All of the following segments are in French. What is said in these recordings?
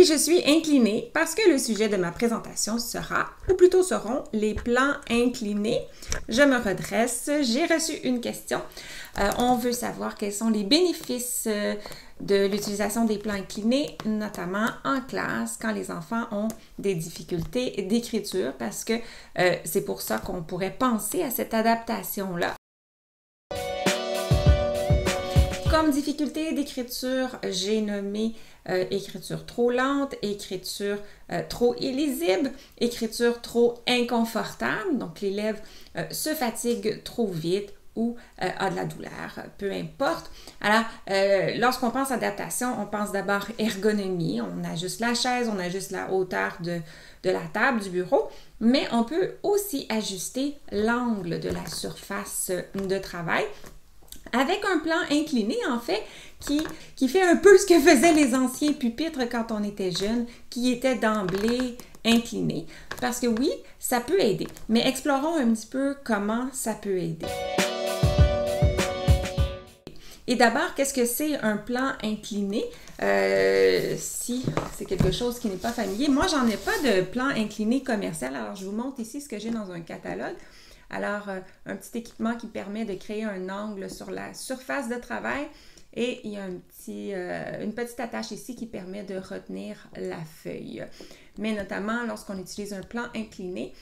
Et je suis inclinée parce que le sujet de ma présentation sera, ou plutôt seront, les plans inclinés. Je me redresse. J'ai reçu une question. On veut savoir quels sont les bénéfices de l'utilisation des plans inclinés, notamment en classe, quand les enfants ont des difficultés d'écriture, parce que c'est pour ça qu'on pourrait penser à cette adaptation-là. Comme difficulté d'écriture, j'ai nommé écriture trop lente, écriture trop illisible, écriture trop inconfortable, donc l'élève se fatigue trop vite ou a de la douleur, peu importe. Alors, lorsqu'on pense adaptation, on pense d'abord ergonomie, on ajuste la chaise, on ajuste la hauteur de la table, du bureau, mais on peut aussi ajuster l'angle de la surface de travail avec un plan incliné, en fait, qui fait un peu ce que faisaient les anciens pupitres quand on était jeune, qui était d'emblée incliné. Parce que oui, ça peut aider, mais explorons un petit peu comment ça peut aider. Et d'abord, qu'est-ce que c'est un plan incliné? Si c'est quelque chose qui n'est pas familier, moi, j'en ai pas de plan incliné commercial. Alors, je vous montre ici ce que j'ai dans un catalogue. Alors, un petit équipement qui permet de créer un angle sur la surface de travail et il y a une petite attache ici qui permet de retenir la feuille. Mais notamment, lorsqu'on utilise un plan incliné,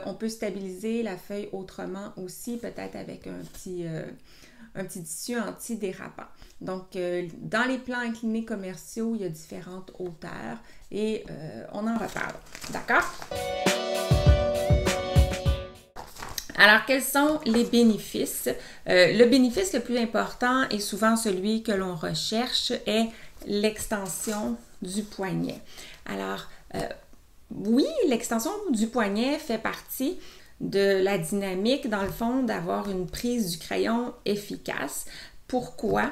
on peut stabiliser la feuille autrement aussi, peut-être avec un petit tissu anti-dérapant. Donc, dans les plans inclinés commerciaux, il y a différentes hauteurs et on en reparle. D'accord? Alors, quels sont les bénéfices? Le bénéfice le plus important et souvent celui que l'on recherche est l'extension du poignet. Alors, oui, l'extension du poignet fait partie de la dynamique, dans le fond, d'avoir une prise du crayon efficace. Pourquoi?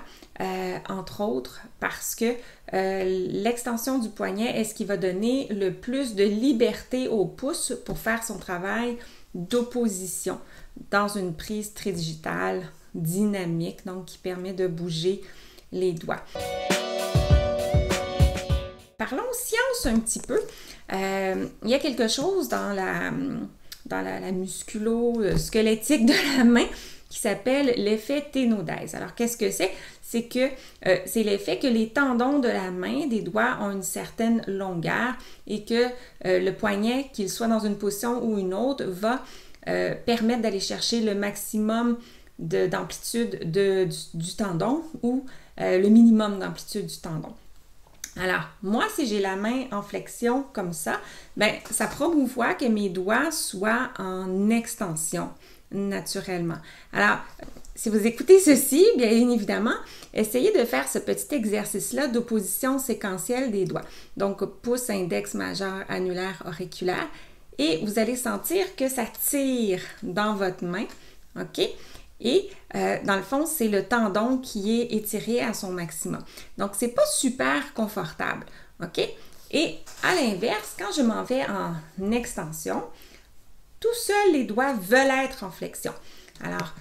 Entre autres, parce que l'extension du poignet est ce qui va donner le plus de liberté au pouce pour faire son travail d'opposition dans une prise très digitale, dynamique, donc qui permet de bouger les doigts. Parlons science un petit peu. Il y a quelque chose dans la musculo-squelettique de la main qui s'appelle l'effet Thénaudez. Alors, qu'est-ce que c'est? C'est que c'est l'effet que les tendons de la main, des doigts, ont une certaine longueur et que le poignet, qu'il soit dans une position ou une autre, va permettre d'aller chercher le maximum d'amplitude du tendon ou le minimum d'amplitude du tendon. Alors, moi, si j'ai la main en flexion comme ça, ben, ça promouvoit que mes doigts soient en extension naturellement. Alors, si vous écoutez ceci, bien évidemment, essayez de faire ce petit exercice-là d'opposition séquentielle des doigts. Donc, pouce, index, majeur, annulaire, auriculaire. Et vous allez sentir que ça tire dans votre main, OK? Et dans le fond, c'est le tendon qui est étiré à son maximum. Donc, c'est pas super confortable, OK? Et à l'inverse, quand je m'en vais en extension, tout seul, les doigts veulent être en flexion. Alors,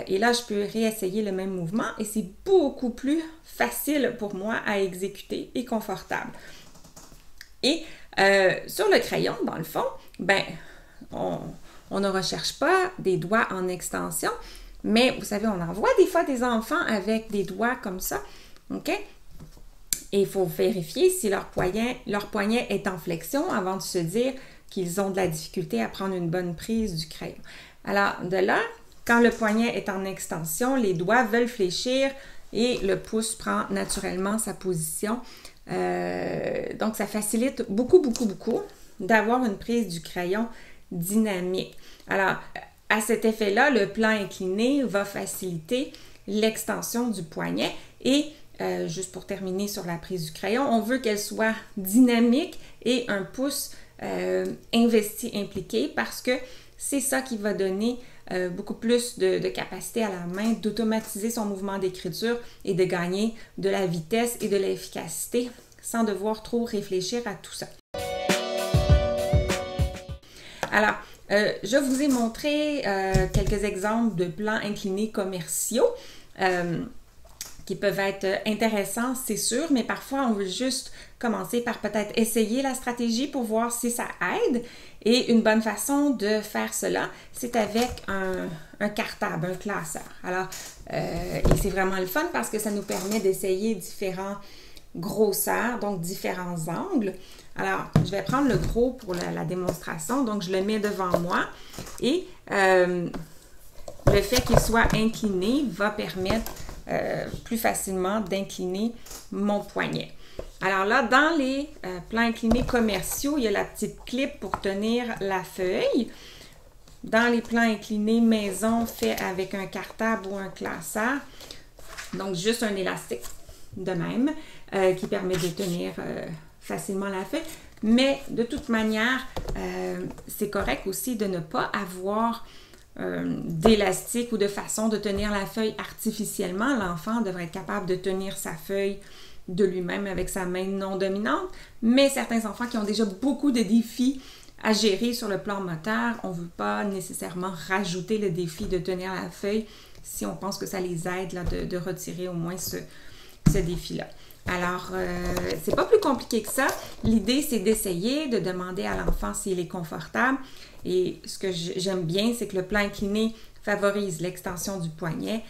et là, je peux réessayer le même mouvement et c'est beaucoup plus facile pour moi à exécuter et confortable. Et sur le crayon, dans le fond, ben, on ne recherche pas des doigts en extension, mais vous savez, on en voit des fois des enfants avec des doigts comme ça, OK? Et il faut vérifier si leur poignet est en flexion avant de se dire qu'ils ont de la difficulté à prendre une bonne prise du crayon. Alors, de là, quand le poignet est en extension, les doigts veulent fléchir et le pouce prend naturellement sa position. Donc, ça facilite beaucoup d'avoir une prise du crayon dynamique. Alors, à cet effet-là, le plan incliné va faciliter l'extension du poignet et juste pour terminer sur la prise du crayon, on veut qu'elle soit dynamique et un pouce investi, impliqué, parce que c'est ça qui va donner beaucoup plus de capacité à la main d'automatiser son mouvement d'écriture et de gagner de la vitesse et de l'efficacité sans devoir trop réfléchir à tout ça. Alors, je vous ai montré quelques exemples de plans inclinés commerciaux. qui peuvent être intéressants, c'est sûr, mais parfois on veut juste commencer par peut-être essayer la stratégie pour voir si ça aide. Et une bonne façon de faire cela, c'est avec un cartable, un classeur. Alors, et c'est vraiment le fun parce que ça nous permet d'essayer différents grosseurs, donc différents angles. Alors, je vais prendre le gros pour la démonstration, donc je le mets devant moi et le fait qu'il soit incliné va permettre plus facilement d'incliner mon poignet. Alors là, dans les plans inclinés commerciaux, il y a la petite clip pour tenir la feuille. Dans les plans inclinés maison faits avec un cartable ou un classeur, donc juste un élastique de même qui permet de tenir facilement la feuille. Mais de toute manière, c'est correct aussi de ne pas avoir d'élastique ou de façon de tenir la feuille artificiellement. L'enfant devrait être capable de tenir sa feuille de lui-même avec sa main non dominante, mais certains enfants qui ont déjà beaucoup de défis à gérer sur le plan moteur, on ne veut pas nécessairement rajouter le défi de tenir la feuille si on pense que ça les aide là, de retirer au moins ce défi-là. Alors, c'est pas plus compliqué que ça. L'idée, c'est d'essayer, de demander à l'enfant s'il est confortable. Et ce que j'aime bien, c'est que le plan incliné favorise l'extension du poignet,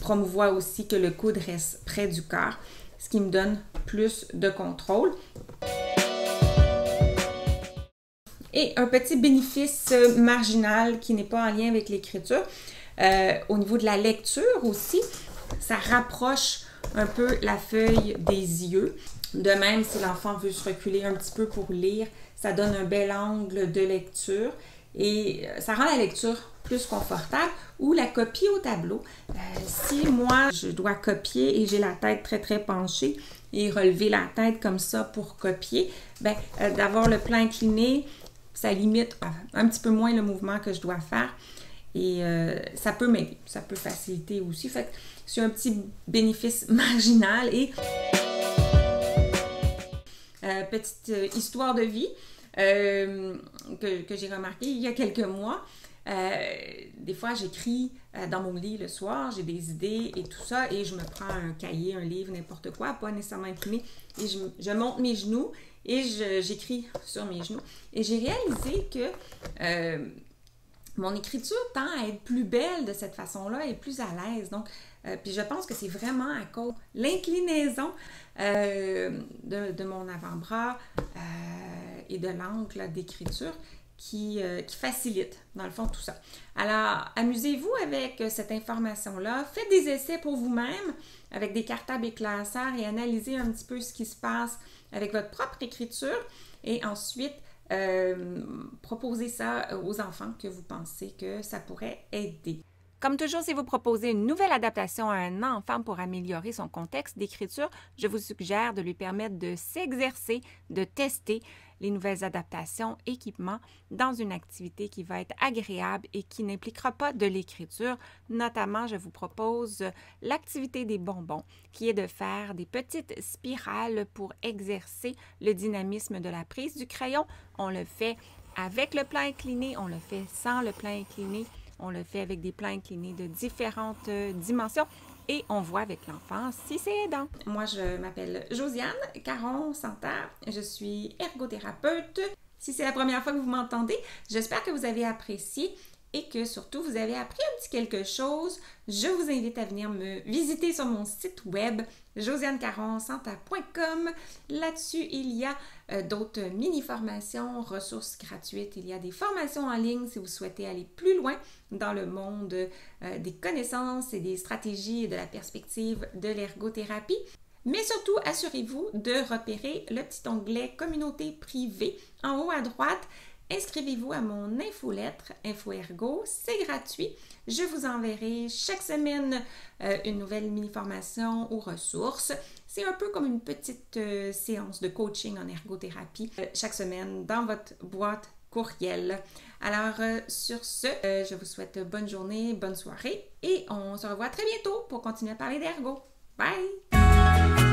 promouvoit aussi que le coude reste près du corps, ce qui me donne plus de contrôle. Et un petit bénéfice marginal qui n'est pas en lien avec l'écriture, au niveau de la lecture aussi, ça rapproche un peu la feuille des yeux. De même, si l'enfant veut se reculer un petit peu pour lire, ça donne un bel angle de lecture et ça rend la lecture plus confortable. Ou la copie au tableau. Si moi, je dois copier et j'ai la tête très très penchée et relever la tête comme ça pour copier, bien, d'avoir le plan incliné, ça limite un petit peu moins le mouvement que je dois faire. Et ça peut m'aider, ça peut faciliter aussi. Fait que c'est un petit bénéfice marginal. Et petite histoire de vie que j'ai remarqué il y a quelques moje des fois, j'écris dans mon lit le soir, j'ai des idées et tout ça, et je me prends un cahier, un livre, n'importe quoi, pas nécessairement imprimé, et je monte mes genoux et j'écris sur mes genoux. Et j'ai réalisé que mon écriture tend à être plus belle de cette façon-là et plus à l'aise. Donc, puis je pense que c'est vraiment à cause de l'inclinaison de mon avant-bras et de l'angle d'écriture qui facilite, dans le fond, tout ça. Alors, amusez-vous avec cette information-là. Faites des essais pour vous-même avec des cartables et classeurs et analysez un petit peu ce qui se passe avec votre propre écriture. Et ensuite, proposez ça aux enfants que vous pensez que ça pourrait aider. Comme toujours, si vous proposez une nouvelle adaptation à un enfant pour améliorer son contexte d'écriture, je vous suggère de lui permettre de s'exercer, de tester les nouvelles adaptations, équipements dans une activité qui va être agréable et qui n'impliquera pas de l'écriture. Notamment, je vous propose l'activité des bonbons, qui est de faire des petites spirales pour exercer le dynamisme de la prise du crayon. On le fait avec le plan incliné, on le fait sans le plan incliné. On le fait avec des plans inclinés de différentes dimensions et on voit avec l'enfant si c'est aidant. Moi, je m'appelle Josiane Caron-Santerre. Je suis ergothérapeute. Si c'est la première fois que vous m'entendez, j'espère que vous avez apprécié et que surtout vous avez appris un petit quelque chose. Je vous invite à venir me visiter sur mon site web josianecaronsanterre.com. Là-dessus, il y a d'autres mini-formations, ressources gratuites. Il y a des formations en ligne si vous souhaitez aller plus loin dans le monde des connaissances et des stratégies et de la perspective de l'ergothérapie. Mais surtout, assurez-vous de repérer le petit onglet « Communauté privée » en haut à droite. Inscrivez-vous à mon infolettre, InfoErgo, c'est gratuit. Je vous enverrai chaque semaine une nouvelle mini-formation ou ressources. C'est un peu comme une petite séance de coaching en ergothérapie chaque semaine dans votre boîte courriel. Alors, sur ce, je vous souhaite bonne journée, bonne soirée et on se revoit très bientôt pour continuer à parler d'ergo. Bye!